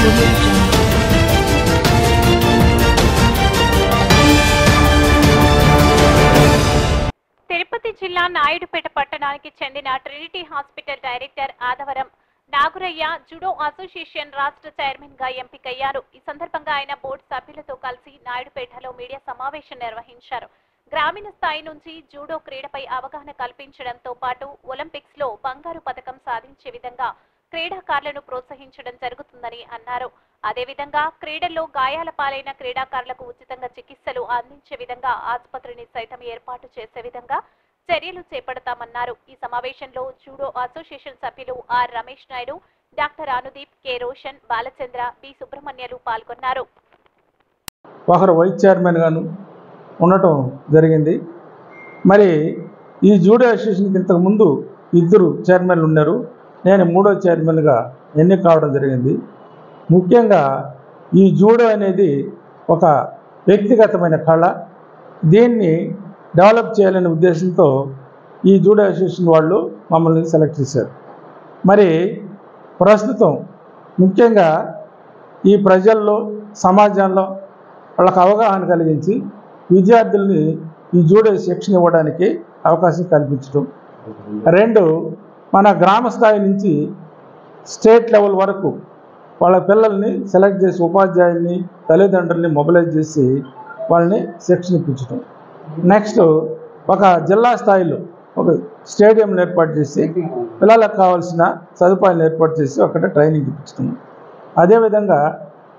తిరుపతి జిల్లా నాయుడుపేట పట్టణానికి చెందిన ట్రినిటీ హాస్పిటల్ డైరెక్టర్ ఆదవరం నాగురయ్య జుడో అసోసియేషన్ రాష్ట్ర చైర్మన్ గా ఎంపికయ్యారు. ఈ సందర్భంగా ఆయన బోర్డు సభ్యులతో కలిసి నాయుడుపేటలో మీడియా సమావేశం నిర్వహించారు. గ్రామీణ స్థాయి నుంచి జూడో క్రీడపై అవగాహన కల్పించడంతో పాటు ఒలింపిక్స్ లో బంగారు పతకం సాధించే విధంగా క్రీడాకారులను ప్రోత్సహించడం జరుగుతుందని అన్నారు. అదేవిధంగా క్రీడల్లో గాయాల పాలైన క్రీడాకారులకు ఉచితంగా చికిత్సలు అందించే విధంగా ఆసుపత్రిని సైతం ఏర్పాటు చేసే విధంగా చర్యలు చేపడతామన్నారు. ఈ సమావేశంలో జూడో అసోసియేషన్ సభ్యులు R Ramesh Naidu, doctor Anudeep, K Roshan, Balachandra, B సుబ్రహ్మణ్యలు పాల్గొన్నారు. ఒకరు వైస్ చైర్మన్ గాను ఉండటం జరిగింది. మరి ఈ జూడో అసోసియేషన్కి ఇంతకు ముందు ఇద్దరు చైర్మన్లు ఉన్నారు. నేను మూడో చైర్మన్గా ఎన్నిక కావడం జరిగింది. ముఖ్యంగా ఈ జూడో అనేది ఒక వ్యక్తిగతమైన కళ. దీన్ని డెవలప్ చేయాలనే ఉద్దేశంతో ఈ జూడో అసోసియేషన్ వాళ్ళు మమ్మల్ని సెలెక్ట్ చేశారు. మరి ప్రస్తుతం ముఖ్యంగా ఈ ప్రజల్లో సమాజంలో వాళ్ళకి అవగాహన కలిగించి విద్యార్థుల్ని ఈ జూడో శిక్షణ ఇవ్వడానికి అవకాశం కల్పించడం. రెండు, మన గ్రామ స్థాయి నుంచి స్టేట్ లెవెల్ వరకు వాళ్ళ పిల్లల్ని సెలెక్ట్ చేసి ఉపాధ్యాయుల్ని తల్లిదండ్రుల్ని మొబిలైజ్ చేసి వాళ్ళని శిక్షణ ఇప్పించడం. నెక్స్ట్, ఒక జిల్లా స్థాయిలో ఒక స్టేడియంను ఏర్పాటు చేసి పిల్లలకు కావాల్సిన సదుపాయాలను ఏర్పాటు చేసి అక్కడ ట్రైనింగ్ ఇప్పించడం. అదేవిధంగా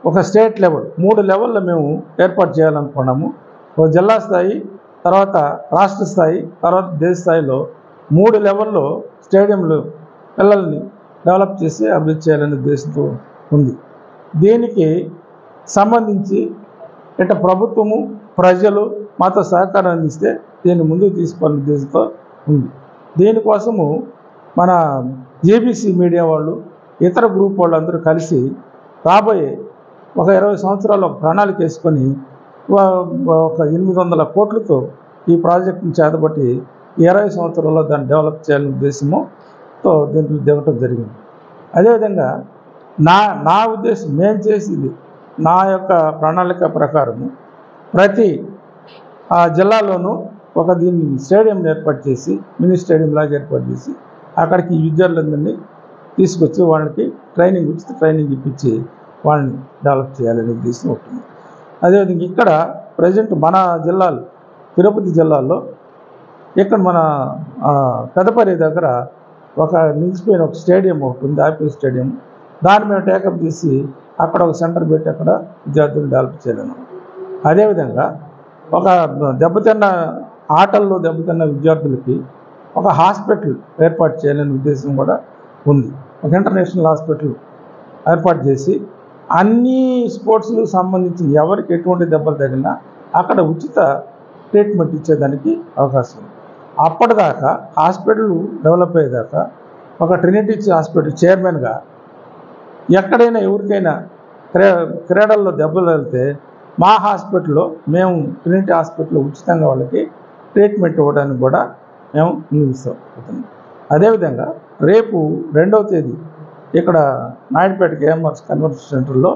ఒక స్టేట్ లెవెల్ 3 లెవెల్లో మేము ఏర్పాటు చేయాలనుకున్నాము. ఒక జిల్లా స్థాయి, తర్వాత రాష్ట్ర స్థాయి, తర్వాత దేశ స్థాయిలో 3 లెవెల్లో స్టేడియంలు పిల్లల్ని డెవలప్ చేసి అభివృద్ధి చేయాలనే ఉద్దేశంతో ఉంది. దీనికి సంబంధించి ఇట ప్రభుత్వము ప్రజలు మాతో సహకారం అందిస్తే దీన్ని ముందుకు తీసుకోవాలనే ఉద్దేశంతో ఉంది. దీనికోసము మన జేబీసీ మీడియా వాళ్ళు, ఇతర గ్రూప్ వాళ్ళందరూ కలిసి రాబోయే ఒక 20 సంవత్సరాలు ఒక ప్రణాళిక వేసుకొని ఒక 800 కోట్లతో ఈ ప్రాజెక్టును చేతబట్టి 20 సంవత్సరాల్లో దాన్ని డెవలప్ చేయాలనే ఉద్దేశంతో దీంట్లో దిగటం జరిగింది. అదేవిధంగా నా ఉద్దేశం, నేను చేసింది నా యొక్క ప్రణాళిక ప్రకారము ప్రతి జిల్లాలోనూ ఒక దీన్ని స్టేడియం ఏర్పాటు చేసి, మినీ స్టేడియం లాగా ఏర్పాటు చేసి అక్కడికి విద్యార్థులందరినీ తీసుకొచ్చి వాళ్ళకి ట్రైనింగ్ ఇప్పించి వాళ్ళని డెవలప్ చేయాలనే ఉద్దేశం ఉంటుంది. అదేవిధంగా ఇక్కడ ప్రజెంట్ మన జిల్లాలో, తిరుపతి జిల్లాలో ఇక్కడ మన పెదపరి దగ్గర ఒక నిలిచిపోయిన ఒక స్టేడియం ఒకటి ఉంది, ఆపిల్ స్టేడియం. దాన్ని మేము టేకప్ చేసి అక్కడ ఒక సెంటర్ పెట్టి అక్కడ విద్యార్థులను డెవలప్ చేయలేము. అదేవిధంగా ఒక ఆటల్లో దెబ్బతిన్న విద్యార్థులకి ఒక హాస్పిటల్ ఏర్పాటు చేయాలనే ఉద్దేశం కూడా ఉంది. ఒక ఇంటర్నేషనల్ హాస్పిటల్ ఏర్పాటు చేసి అన్ని స్పోర్ట్స్లకు సంబంధించి ఎవరికి ఎటువంటి దెబ్బలు తగిలినా అక్కడ ఉచిత ట్రీట్మెంట్ ఇచ్చేదానికి అవకాశం ఉంది. అప్పటిదాకా హాస్పిటల్ డెవలప్ అయ్యేదాకా ఒక ట్రినిటీ హాస్పిటల్ చైర్మన్గా ఎక్కడైనా ఎవరికైనా క్రీడల్లో దెబ్బలు వెళ్తే మా హాస్పిటల్లో మేము ట్రినిటీ హాస్పిటల్లో ఉచితంగా వాళ్ళకి ట్రీట్మెంట్ ఇవ్వడానికి కూడా మేము నిలుస్తాం. అదేవిధంగా రేపు 2వ తేదీ ఇక్కడ నాయుడుపేట కేఎంఆర్ కన్వెన్షన్ సెంటర్లో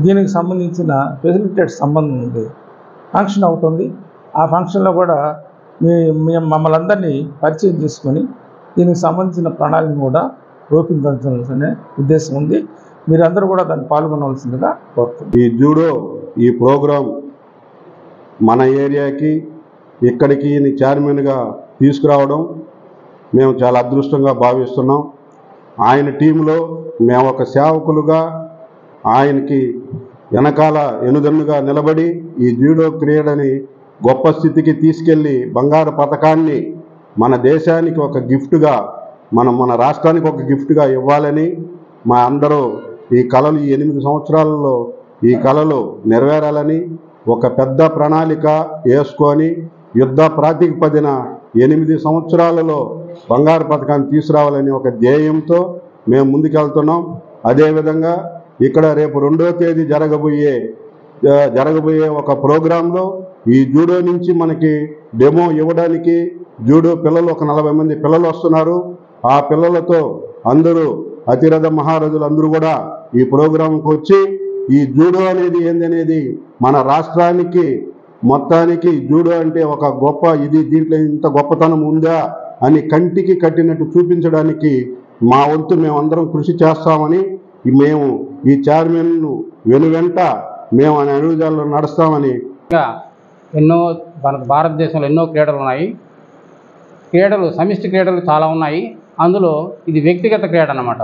దీనికి సంబంధించిన ఫెసిలిటేట్ సంబంధం ఉంది, ఫంక్షన్ అవుతుంది. ఆ ఫంక్షన్లో కూడా మేము మమ్మల్ని అందరినీ పరిచయం చేసుకొని దీనికి సంబంధించిన ప్రణాళికను కూడా రూపొందించాల్సిన ఉద్దేశం ఉంది. మీరందరూ కూడా దాన్ని పాల్గొనవలసిందిగా కోరుతున్నాం. ఈ జూడో ఈ ప్రోగ్రాం మన ఏరియాకి ఇక్కడికి చైర్మన్గా తీసుకురావడం మేము చాలా అదృష్టంగా భావిస్తున్నాం. ఆయన టీంలో మేము ఒక సేవకులుగా ఆయనకి వెనకాల ఎనుదన్నుగా నిలబడి ఈ జూడో క్రీడని గొప్ప స్థితికి తీసుకెళ్ళి బంగారు పతకాన్ని మన దేశానికి ఒక గిఫ్ట్గా, మన రాష్ట్రానికి ఒక గిఫ్ట్గా ఇవ్వాలని మా అందరూ ఈ కళలు, ఈ 8 సంవత్సరాలలో ఈ కళలు నెరవేరాలని ఒక పెద్ద ప్రణాళిక వేసుకొని యుద్ధ ప్రాతిపదికన 8 సంవత్సరాలలో బంగారు పతకాన్ని తీసుకురావాలని ఒక ధ్యేయంతో మేము ముందుకెళ్తున్నాం. అదేవిధంగా ఇక్కడ రేపు 2వ తేదీ జరగబోయే ఒక ప్రోగ్రాంలో ఈ జూడో నుంచి మనకి డెమో ఇవ్వడానికి జూడో పిల్లలు ఒక 40 మంది పిల్లలు వస్తున్నారు. ఆ పిల్లలతో అందరూ అతిరథ మహారథులు అందరూ కూడా ఈ ప్రోగ్రాంకి వచ్చి ఈ జూడో అనేది ఏందనేది మన రాష్ట్రానికి మొత్తానికి జూడో అంటే ఒక గొప్ప దీంట్లో ఇంత గొప్పతనం ఉందా అని కంటికి కట్టినట్టు చూపించడానికి మా వంతు మేమందరం కృషి చేస్తామని మేము ఈ చైర్మన్ను వెనువెంట మేము అనే అడుగుజాల్లో నడుస్తామని. ఎన్నో మన భారతదేశంలో ఎన్నో క్రీడలు ఉన్నాయి. సమిష్టి క్రీడలు చాలా ఉన్నాయి. అందులో ఇది వ్యక్తిగత క్రీడ అన్నమాట.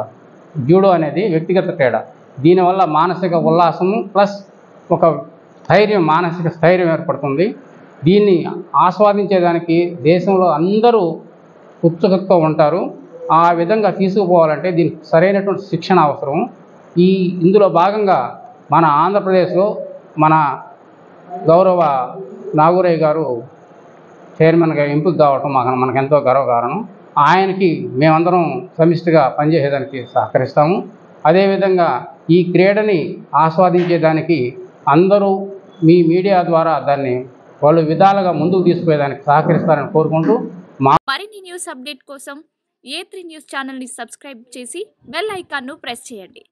జూడో అనేది వ్యక్తిగత క్రీడ. దీనివల్ల మానసిక ఉల్లాసము ప్లస్ ఒక మానసిక స్థైర్యం ఏర్పడుతుంది. దీన్ని ఆస్వాదించేదానికి దేశంలో అందరూ ఉత్సుకతతో ఉంటారు. ఆ విధంగా తీసుకుపోవాలంటే దీనికి సరైనటువంటి శిక్షణ అవసరం. ఇందులో భాగంగా మన ఆంధ్రప్రదేశ్లో మన గౌరవ నాగురయ్య గారు చైర్మన్గా ఎంపిక కావటం మనకెంతో గర్వకారణం. ఆయనకి మేమందరం సమిష్టిగా పనిచేసేదానికి సహకరిస్తాము. అదేవిధంగా ఈ క్రీడని ఆస్వాదించేదానికి అందరూ మీ మీడియా ద్వారా దాన్ని వాళ్ళు విధాలుగా ముందుకు తీసుకుపోయేదానికి సహకరిస్తారని కోరుకుంటూ మరిన్ని న్యూస్ అప్డేట్ కోసం A3 న్యూస్ ఛానల్ని సబ్స్క్రైబ్ చేసి బెల్ ఐకాన్ను ప్రెస్ చేయండి.